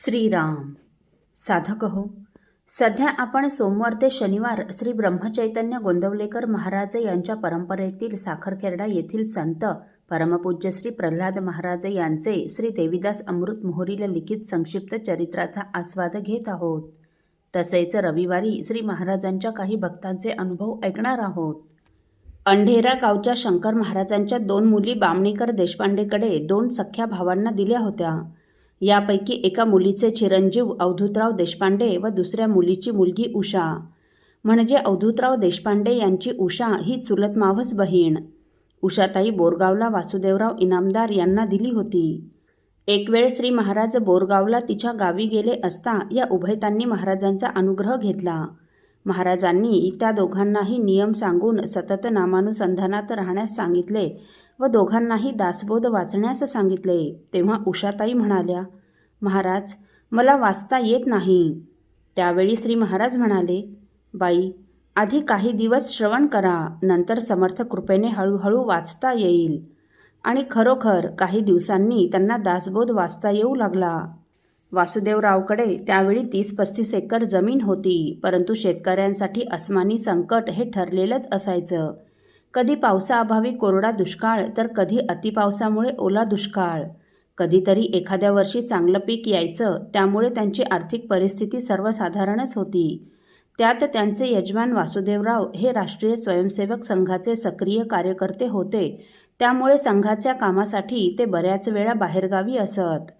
श्रीराम. साधक हो, सध्या आपण सोमवार ते शनिवार श्री ब्रह्मचैतन्य गोंदवलेकर महाराज यांच्या परंपरेतील साखरखेर्डा येथील संत परमपूज्य श्री प्रल्हाद महाराज यांचे श्री देवीदास अमृत मोहोरीला लिखित संक्षिप्त चरित्राचा आस्वाद घेत आहोत. तसेच रविवारी श्री महाराजांच्या काही भक्तांचे अनुभव ऐकणार आहोत. अंढेरा गावच्या शंकर महाराजांच्या 2 मुली बामणीकर देशपांडेकडे 2 सख्या भावांना दिल्या होत्या. यापैकी एका मुलीचे चिरंजीव अवधूतराव देशपांडे व दुसऱ्या मुलीची मुलगी उषा, म्हणजे अवधूतराव देशपांडे यांची उषा ही चुलत मावस बहीण. उषाताई बोरगावला वासुदेवराव इनामदार यांना दिली होती. एक वेळ श्री महाराज बोरगावला तिच्या गावी गेले असता या उभयतांनी महाराजांचा अनुग्रह घेतला. महाराजांनी त्या दोघांनाही नियम सांगून सतत नामानुसंधानात राहण्यास सांगितले व दोघांनाही दासबोध वाचण्यास सांगितले. तेव्हा उषाताई म्हणाल्या, महाराज, मला वाचता येत नाही. त्यावेळी श्री महाराज म्हणाले, बाई, आधी काही दिवस श्रवण करा, नंतर समर्थ कृपेने हळूहळू वाचता येईल. आणि खरोखर काही दिवसांनी त्यांना दासबोध वाचता येऊ लागला. वासुदेवरावकडे त्यावेळी 30-35 एकर जमीन होती, परंतु शेतकऱ्यांसाठी अस्मानी संकट हे ठरलेलंच असायचं. कधी पावसाअभावी कोरडा दुष्काळ, तर कधी अतिपावसामुळे ओला दुष्काळ. कधीतरी एखाद्या वर्षी चांगलं पीक यायचं, त्यामुळे त्यांची आर्थिक परिस्थिती सर्वसाधारणच होती. त्यात त्यांचे यजमान वासुदेवराव हे राष्ट्रीय स्वयंसेवक संघाचे सक्रिय कार्यकर्ते होते, त्यामुळे संघाच्या कामासाठी ते बऱ्याच वेळा बाहेरगावी असत.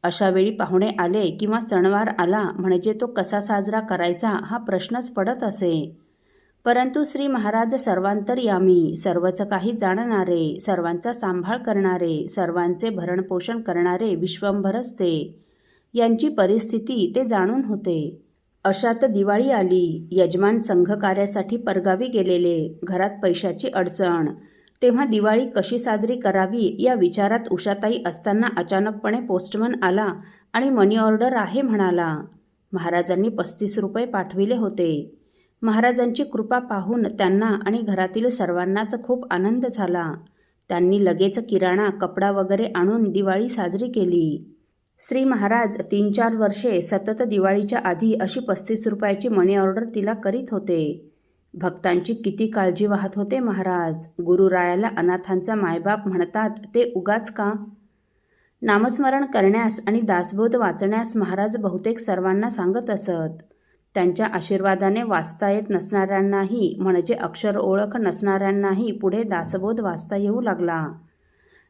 अशावेळी पाहुणे आले किंवा सणवार आला म्हणजे तो कसा साजरा करायचा हा प्रश्नच पडत असे. परंतु श्री महाराज सर्वांतर्यामी, सर्वच काही जाणणारे, सर्वांचा सांभाळ करणारे, सर्वांचे भरणपोषण करणारे विश्वंभरच ते. यांची परिस्थिती ते जाणून होते. अशात दिवाळी आली. यजमान संघ कार्यासाठी परगावी गेलेले, घरात पैशाची अडचण. तेव्हा दिवाळी कशी साजरी करावी या विचारात उषाताई असताना अचानकपणे पोस्टमन आला आणि मनी ऑर्डर आहे म्हणाला. महाराजांनी 35 रुपये पाठविले होते. महाराजांची कृपा पाहून त्यांना आणि घरातील सर्वांनाच खूप आनंद झाला. त्यांनी लगेच किराणा, कपडा वगैरे आणून दिवाळी साजरी केली. श्री महाराज 3-4 वर्षे सतत दिवाळीच्या आधी अशी 35 रुपयाची मनी ऑर्डर तिला करीत होते. भक्तांची किती काळजी वाहत होते महाराज. गुरुरायाला अनाथांचा मायबाप म्हणतात ते उगाच का? नामस्मरण करण्यास आणि दासबोध वाचण्यास महाराज बहुतेक सर्वांना सांगत असत. त्यांच्या आशीर्वादाने वाचता येत नसणाऱ्यांनाही, म्हणजे अक्षर ओळख नसणाऱ्यांनाही पुढे दासबोध वाचता येऊ लागला.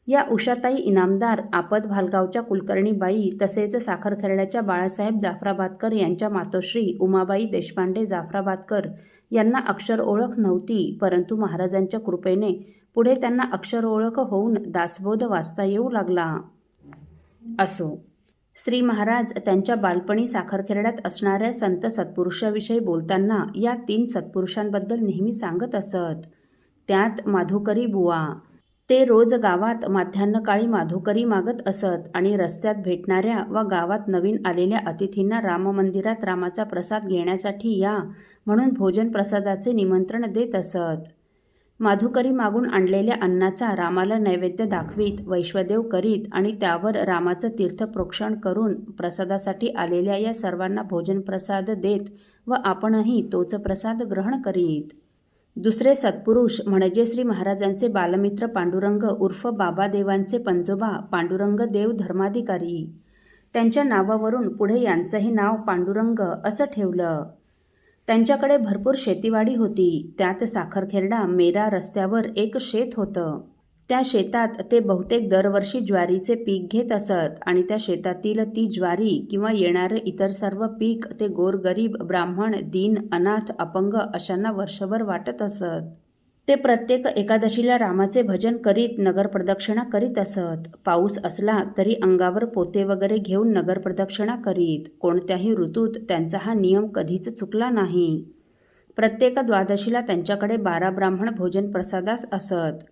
या उषाताई इनामदार, आपद भालगावच्या कुलकर्णीबाई, तसेच साखरखेर्ड्याच्या बाळासाहेब जाफराबादकर यांच्या मातोश्री उमाबाई देशपांडे जाफराबादकर यांना अक्षर ओळख नव्हती, परंतु महाराजांच्या कृपेने पुढे त्यांना अक्षर ओळख होऊन दासबोध वाचता येऊ लागला. असो, श्री महाराज त्यांच्या बालपणी साखरखेर्ड्यात असणाऱ्या संत सत्पुरुषाविषयी बोलताना या 3 सत्पुरुषांबद्दल नेहमी सांगत असत. त्यात माधुकरी बुवा. ते रोज गावात माध्यान्हकाळी माधुकरी मागत असत आणि रस्त्यात भेटणाऱ्या व गावात नवीन आलेल्या अतिथींना राममंदिरात रामाचा प्रसाद घेण्यासाठी या म्हणून भोजन प्रसादाचे निमंत्रण देत असत. माधुकरी मागून आणलेल्या अन्नाचा रामाला नैवेद्य दाखवीत, वैश्वदेव करीत आणि त्यावर रामाचं तीर्थप्रोक्षण करून प्रसादासाठी आलेल्या या सर्वांना भोजन प्रसाद देत व आपणही तोच प्रसाद ग्रहण करीत. दुसरे सत्पुरुष म्हणजे श्री महाराजांचे बालमित्र पांडुरंग उर्फ बाबादेवांचे पंजोबा पांडुरंग देव धर्माधिकारी. त्यांच्या नावावरून पुढे यांचंही नाव पांडुरंग असं ठेवलं. त्यांच्याकडे भरपूर शेतीवाडी होती. त्यात साखरखेर्डा मेरा रस्त्यावर एक शेत होतं. त्या शेतात ते बहुतेक दरवर्षी ज्वारीचे पीक घेत असत आणि त्या शेतातील ती ज्वारी किंवा येणारे इतर सर्व पीक ते गोरगरीब, ब्राह्मण, दीन, अनाथ, अपंग अशांना वर्षभर वाटत असत. ते प्रत्येक एकादशीला रामाचे भजन करीत नगरप्रदक्षिणा करीत असत. पाऊस असला तरी अंगावर पोते वगैरे घेऊन नगरप्रदक्षिणा करीत. कोणत्याही ऋतूत त्यांचा हा नियम कधीच चुकला नाही. प्रत्येक द्वादशीला त्यांच्याकडे 12 ब्राह्मण भोजन प्रसादास असत.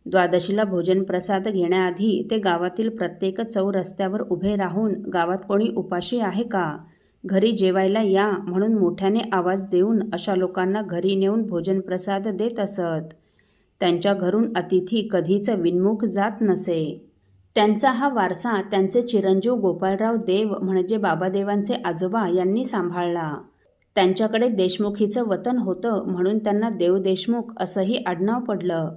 द्वादशीला भोजन प्रसाद घेण्याआधी ते गावातील प्रत्येक चौरस्त्यावर उभे राहून गावात कोणी उपाशी आहे का, घरी जेवायला या म्हणून मोठ्याने आवाज देऊन अशा लोकांना घरी नेऊन भोजन प्रसाद देत असत. त्यांच्या घरून अतिथी कधीच विनमुख जात नसे. त्यांचा हा वारसा त्यांचे चिरंजीव गोपाळराव देव म्हणजे बाबादेवांचे आजोबा यांनी सांभाळला. त्यांच्याकडे देशमुखीचं वतन होतं म्हणून त्यांना देव देशमुख असंही आडनाव पडलं.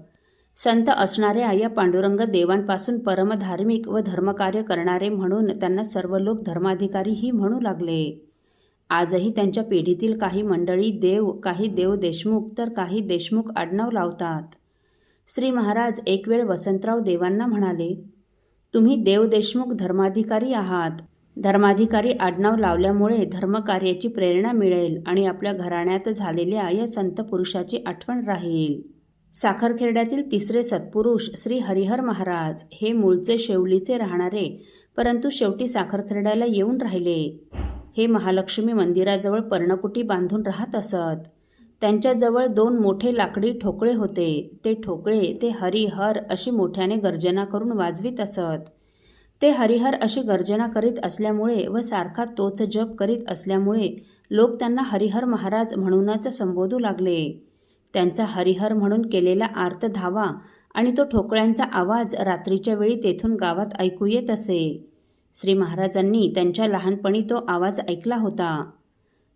संत असणाऱ्या या पांडुरंग देवांपासून परमधार्मिक व धर्मकार्य करणारे म्हणून त्यांना सर्व लोक धर्माधिकारीही म्हणू लागले. आजही त्यांच्या पिढीतील काही मंडळी देव, काही देव देशमुख तर काही देशमुख आडनाव लावतात. श्री महाराज एक वेळ वसंतराव देवांना म्हणाले, तुम्ही देव देशमुख धर्माधिकारी आहात. धर्माधिकारी आडनाव लावल्यामुळे धर्मकार्याची प्रेरणा मिळेल आणि आपल्या घराण्यात झालेल्या या संत पुरुषाची आठवण राहील. साखरखेर्ड्यातील तिसरे सत्पुरुष श्री हरिहर महाराज हे मूळचे शेवलीचे राहणारे, परंतु शेवटी साखरखेर्ड्याला येऊन राहिले. हे महालक्ष्मी मंदिराजवळ पर्णकुटी बांधून राहत असत. त्यांच्याजवळ 2 मोठे लाकडी ठोकळे होते. ते ठोकळे ते हरिहर अशी मोठ्याने गर्जना करून वाजवीत असत. ते हरिहर अशी गर्जना करीत असल्यामुळे व सारखा तोच जप करीत असल्यामुळे लोक त्यांना हरिहर महाराज म्हणूनच संबोधू लागले. त्यांचा हरिहर म्हणून केलेला आर्त धावा आणि तो ठोकळ्यांचा आवाज रात्रीच्या वेळी तेथून गावात ऐकू येत असे. श्री महाराजांनी त्यांच्या लहानपणी तो आवाज ऐकला होता.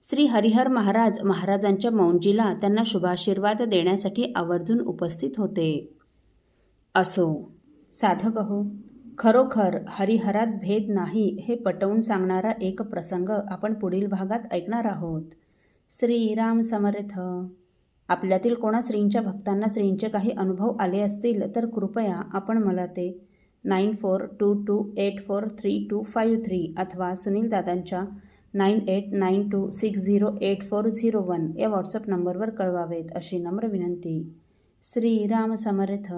श्री हरिहर महाराज महाराजांच्या मौंजीला त्यांना शुभाशीर्वाद देण्यासाठी आवर्जून उपस्थित होते. असो, साधक हो, खरोखर हरिहरात भेद नाही हे पटवून सांगणारा एक प्रसंग आपण पुढील भागात ऐकणार आहोत. श्रीराम समर्थ. आपल्यातील कोणा श्रींच्या भक्तांना श्रींचे काही अनुभव आले असतील तर कृपया आपण मला ते 9422843253 अथवा सुनील दादांच्या 9892608401 या व्हॉट्सअप नंबरवर कळवावेत अशी नम्र विनंती. श्रीराम समर्थ.